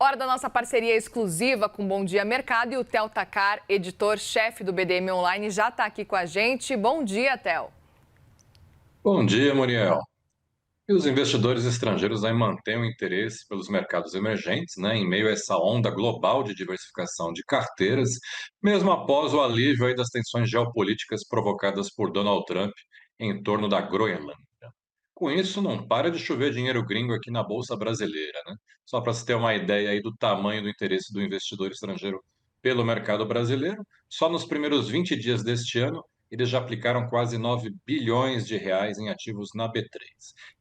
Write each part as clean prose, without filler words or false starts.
Hora da nossa parceria exclusiva com Bom Dia Mercado e o Theo Takar, editor-chefe do BDM Online, já está aqui com a gente. Bom dia, Theo. Bom dia, Muriel. E os investidores estrangeiros aí mantêm o interesse pelos mercados emergentes, né, em meio a essa onda global de diversificação de carteiras, mesmo após o alívio aí das tensões geopolíticas provocadas por Donald Trump em torno da Groenlândia. Com isso, não para de chover dinheiro gringo aqui na Bolsa Brasileira, né? Só para se ter uma ideia aí do tamanho do interesse do investidor estrangeiro pelo mercado brasileiro, só nos primeiros 20 dias deste ano, eles já aplicaram quase 9 bilhões de reais em ativos na B3.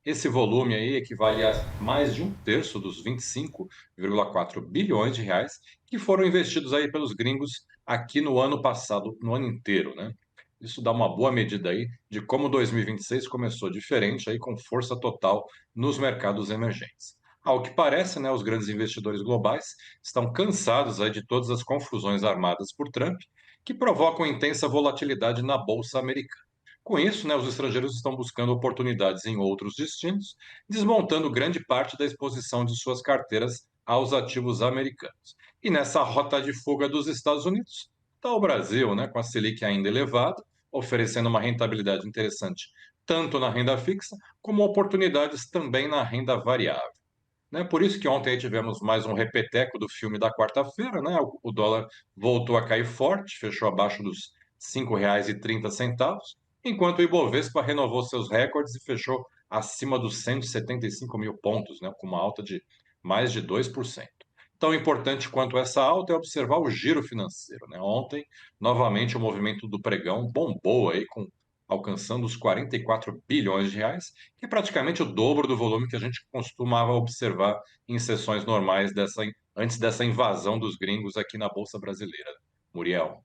Esse volume aí equivale a mais de um terço dos 25,4 bilhões de reais que foram investidos aí pelos gringos aqui no ano passado, no ano inteiro, né? Isso dá uma boa medida aí de como 2026 começou diferente aí com força total nos mercados emergentes. Ao que parece, né, os grandes investidores globais estão cansados aí de todas as confusões armadas por Trump, que provocam intensa volatilidade na bolsa americana. Com isso, né, os estrangeiros estão buscando oportunidades em outros destinos, desmontando grande parte da exposição de suas carteiras aos ativos americanos. E nessa rota de fuga dos Estados Unidos, está o Brasil, né, com a Selic ainda elevada, oferecendo uma rentabilidade interessante tanto na renda fixa como oportunidades também na renda variável. Né? Por isso que ontem aí tivemos mais um repeteco do filme da quarta-feira, né? O dólar voltou a cair forte, fechou abaixo dos R$ 5,30, enquanto o Ibovespa renovou seus recordes e fechou acima dos 175 mil pontos, né? Com uma alta de mais de 2%. Tão importante quanto essa alta é observar o giro financeiro, né? Ontem, novamente, o movimento do pregão bombou aí, alcançando os 44 bilhões de reais, que é praticamente o dobro do volume que a gente costumava observar em sessões normais antes dessa invasão dos gringos aqui na Bolsa Brasileira. Muriel.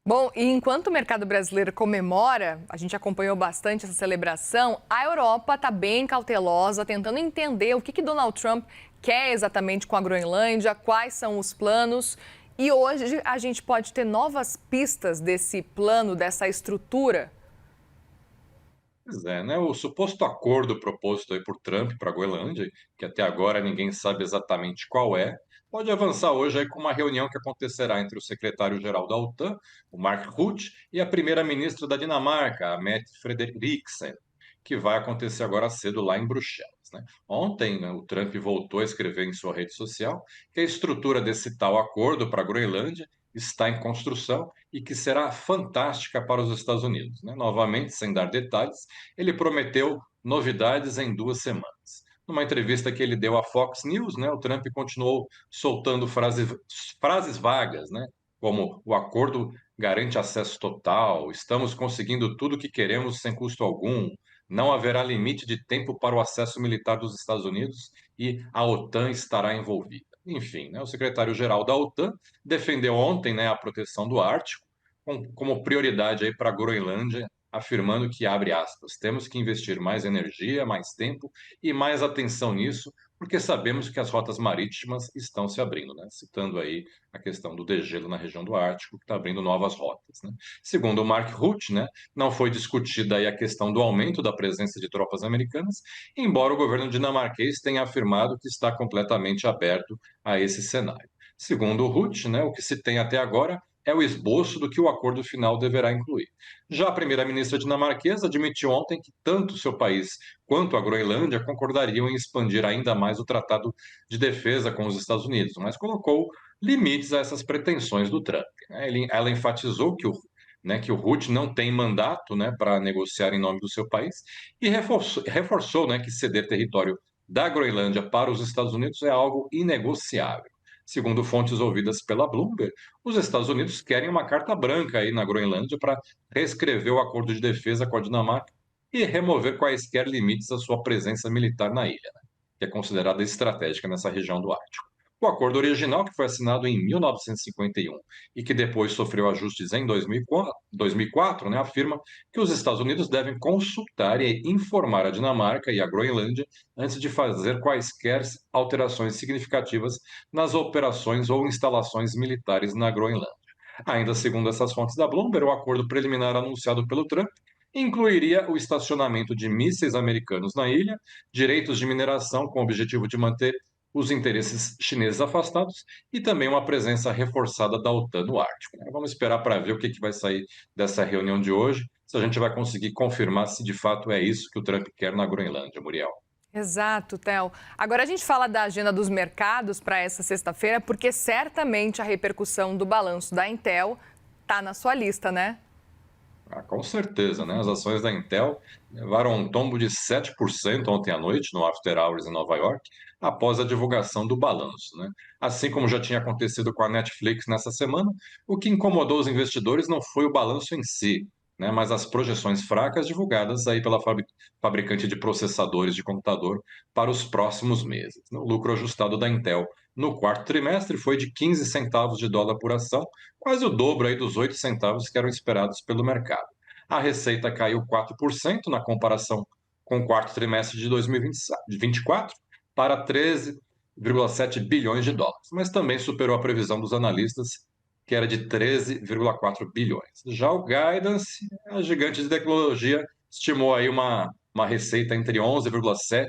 Bom, e enquanto o mercado brasileiro comemora, a gente acompanhou bastante essa celebração, a Europa está bem cautelosa, tentando entender o que Donald Trump quer exatamente com a Groenlândia, quais são os planos. E hoje a gente pode ter novas pistas desse plano, dessa estrutura. Pois é, né? O suposto acordo proposto aí por Trump para a Groenlândia, que até agora ninguém sabe exatamente qual é, pode avançar hoje aí com uma reunião que acontecerá entre o secretário-geral da OTAN, o Mark Rutte, e a primeira-ministra da Dinamarca, a Mette Frederiksen, que vai acontecer agora cedo lá em Bruxelas. Né? Ontem, né, o Trump voltou a escrever em sua rede social que a estrutura desse tal acordo para a Groenlândia está em construção e que será fantástica para os Estados Unidos. Né? Novamente, sem dar detalhes, ele prometeu novidades em 2 semanas. Numa entrevista que ele deu à Fox News, né, o Trump continuou soltando frases vagas, né, como o acordo garante acesso total, estamos conseguindo tudo o que queremos sem custo algum, não haverá limite de tempo para o acesso militar dos Estados Unidos e a OTAN estará envolvida. Enfim, né, o secretário-geral da OTAN defendeu ontem, né, a proteção do Ártico como prioridade aí para a Groenlândia, afirmando que, abre aspas, temos que investir mais energia, mais tempo e mais atenção nisso, porque sabemos que as rotas marítimas estão se abrindo, né? Citando aí a questão do degelo na região do Ártico, que está abrindo novas rotas, né? Segundo o Mark Rutte, né, não foi discutida aí a questão do aumento da presença de tropas americanas, embora o governo dinamarquês tenha afirmado que está completamente aberto a esse cenário. Segundo o Rutte, né, o que se tem até agora é o esboço do que o acordo final deverá incluir. Já a primeira-ministra dinamarquesa admitiu ontem que tanto seu país quanto a Groenlândia concordariam em expandir ainda mais o Tratado de Defesa com os Estados Unidos, mas colocou limites a essas pretensões do Trump. Né? Ela enfatizou que o Rutte não tem mandato, né, para negociar em nome do seu país e reforçou, né, que ceder território da Groenlândia para os Estados Unidos é algo inegociável. Segundo fontes ouvidas pela Bloomberg, os Estados Unidos querem uma carta branca aí na Groenlândia para reescrever o acordo de defesa com a Dinamarca e remover quaisquer limites à sua presença militar na ilha, né, que é considerada estratégica nessa região do Ártico. O acordo original, que foi assinado em 1951 e que depois sofreu ajustes em 2004, né, afirma que os Estados Unidos devem consultar e informar a Dinamarca e a Groenlândia antes de fazer quaisquer alterações significativas nas operações ou instalações militares na Groenlândia. Ainda segundo essas fontes da Bloomberg, o acordo preliminar anunciado pelo Trump incluiria o estacionamento de mísseis americanos na ilha, direitos de mineração com o objetivo de manter os interesses chineses afastados e também uma presença reforçada da OTAN no Ártico, né? Vamos esperar para ver o que vai sair dessa reunião de hoje, se a gente vai conseguir confirmar se de fato é isso que o Trump quer na Groenlândia, Muriel. Exato, Theo. Agora a gente fala da agenda dos mercados para essa sexta-feira, porque certamente a repercussão do balanço da Intel está na sua lista, né? Ah, com certeza, né? As ações da Intel levaram um tombo de 7% ontem à noite no After Hours em Nova York, após a divulgação do balanço, né? Assim como já tinha acontecido com a Netflix nessa semana, o que incomodou os investidores não foi o balanço em si, né? Mas as projeções fracas divulgadas aí pela fabricante de processadores de computador para os próximos meses. O lucro ajustado da Intel no quarto trimestre foi de 15 centavos de dólar por ação, quase o dobro aí dos 8 centavos que eram esperados pelo mercado. A receita caiu 4% na comparação com o quarto trimestre de 2024 para 13,7 bilhões de dólares, mas também superou a previsão dos analistas, que era de 13,4 bilhões. Já o guidance, a gigante de tecnologia estimou aí uma receita entre 11,7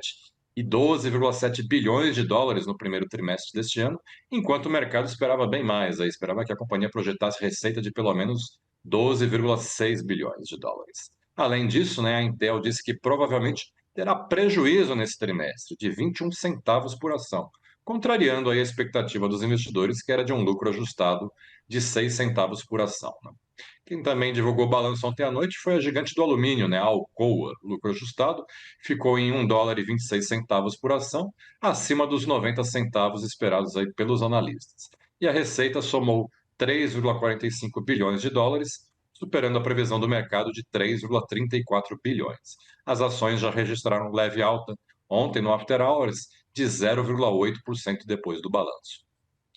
e 12,7 bilhões de dólares no primeiro trimestre deste ano, enquanto o mercado esperava bem mais, aí esperava que a companhia projetasse receita de pelo menos 12,6 bilhões de dólares. Além disso, né, a Intel disse que provavelmente terá prejuízo nesse trimestre de 21 centavos por ação, contrariando aí a expectativa dos investidores, que era de um lucro ajustado de 6 centavos por ação, né? Quem também divulgou o balanço ontem à noite foi a gigante do alumínio, né, a Alcoa. O lucro ajustado ficou em 1,26 dólar por ação, acima dos 90 centavos esperados aí pelos analistas. E a receita somou 3,45 bilhões de dólares, superando a previsão do mercado de 3,34 bilhões. As ações já registraram leve alta ontem no After Hours de 0,8% depois do balanço.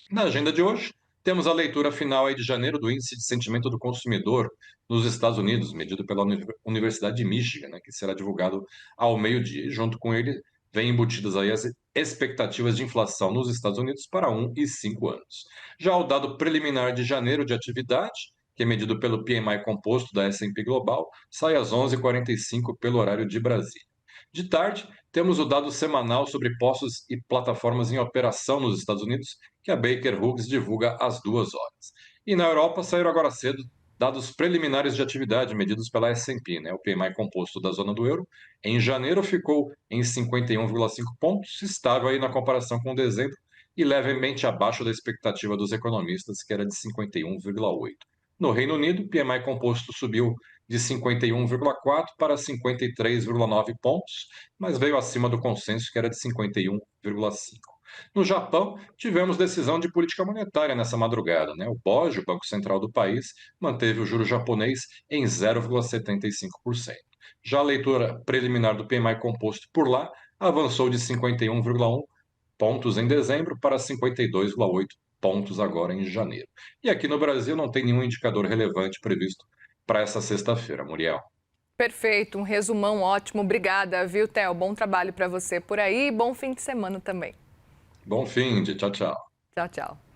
Na agenda de hoje, temos a leitura final aí de janeiro do Índice de Sentimento do Consumidor nos Estados Unidos, medido pela Universidade de Michigan, né, que será divulgado ao meio-dia. E junto com ele, vêm embutidas aí as expectativas de inflação nos Estados Unidos para 1 e 5 anos. Já o dado preliminar de janeiro de atividade, que é medido pelo PMI composto da S&P Global, sai às 11h45 pelo horário de Brasília. De tarde, temos o dado semanal sobre postos e plataformas em operação nos Estados Unidos, que a Baker Hughes divulga às 2 horas. E na Europa saíram agora cedo dados preliminares de atividade medidos pela S&P, né? O PMI composto da zona do euro, em janeiro ficou em 51,5 pontos, estável aí na comparação com dezembro e levemente abaixo da expectativa dos economistas, que era de 51,8. No Reino Unido, o PMI composto subiu de 51,4 para 53,9 pontos, mas veio acima do consenso, que era de 51,5. No Japão, tivemos decisão de política monetária nessa madrugada, né? O BOJ, o Banco Central do país, manteve o juro japonês em 0,75%. Já a leitura preliminar do PMI composto por lá avançou de 51,1 pontos em dezembro para 52,8 pontos agora em janeiro. E aqui no Brasil não tem nenhum indicador relevante previsto para essa sexta-feira, Muriel. Perfeito, um resumão ótimo. Obrigada, viu, Theo? Bom trabalho para você por aí e bom fim de semana também. Bom fim de tchau, tchau. Tchau, tchau.